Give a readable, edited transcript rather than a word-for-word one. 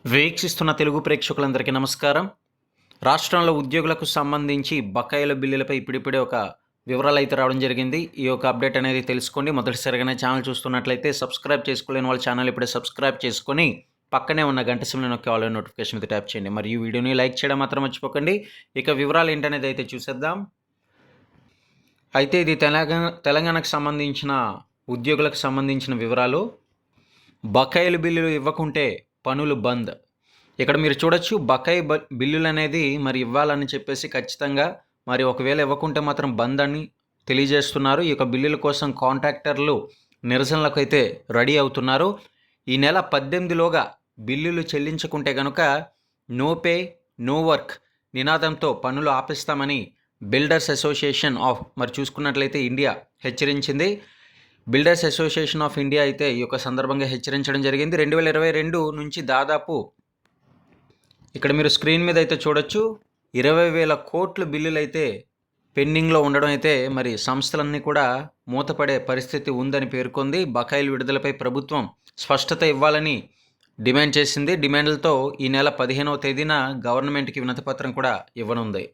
వీక్షిస్తున్న తెలుగు ప్రేక్షకులందరికీ నమస్కారం. రాష్ట్రంలో ఉద్యోగులకు సంబంధించి బకాయిల బిల్లులపై ఇప్పుడిప్పుడే ఒక వివరాలు అయితే రావడం జరిగింది. ఈ యొక్క అప్డేట్ అనేది తెలుసుకోండి. మొదటిసారిగానే ఛానల్ చూస్తున్నట్లయితే సబ్స్క్రైబ్ చేసుకోలేని వాళ్ళ ఛానల్ ఇప్పుడే సబ్స్క్రైబ్ చేసుకొని పక్కనే ఉన్న గంట సింబల్ నొక్కి ఆల్ నోటిఫికేషన్ మీద ట్యాప్ చేయండి. మరియు వీడియోని లైక్ చేయడం మాత్రం మర్చిపోకండి. ఇక వివరాలు ఏంటనేది అయితే చూసేద్దాం. అయితే ఇది తెలంగాణకు సంబంధించిన ఉద్యోగులకు సంబంధించిన వివరాలు. బకాయిల బిల్లులు ఇవ్వకుంటే పనులు బంద్. ఇక్కడ మీరు చూడొచ్చు, బకాయి బిల్లులు అనేది మరి ఇవ్వాలని చెప్పేసి ఖచ్చితంగా మరి ఒకవేళ ఇవ్వకుంటే మాత్రం బంద్ అని తెలియజేస్తున్నారు. ఈ యొక్క బిల్లుల కోసం కాంట్రాక్టర్లు నిరసనలకు అయితే రెడీ అవుతున్నారు. ఈ నెల 18లోగా బిల్లులు చెల్లించకుంటే కనుక నో పే నో వర్క్ నినాదంతో పనులు ఆపిస్తామని బిల్డర్స్ అసోసియేషన్ ఆఫ్ మరి చూసుకున్నట్లయితే ఇండియా హెచ్చరించింది. బిల్డర్స్ అసోసియేషన్ ఆఫ్ ఇండియా అయితే ఈ యొక్క సందర్భంగా హెచ్చరించడం జరిగింది. 2022 నుంచి దాదాపు ఇక్కడ మీరు స్క్రీన్ మీద అయితే చూడొచ్చు, 20,000 కోట్ల బిల్లులు అయితే పెండింగ్లో ఉండడం అయితే మరి సంస్థలన్నీ కూడా మూతపడే పరిస్థితి ఉందని పేర్కొంది. బకాయిల విడుదలపై ప్రభుత్వం స్పష్టత ఇవ్వాలని డిమాండ్ చేసింది. డిమాండ్లతో ఈ నెల 15వ తేదీన గవర్నమెంట్కి వినతిపత్రం కూడా ఇవ్వనుంది.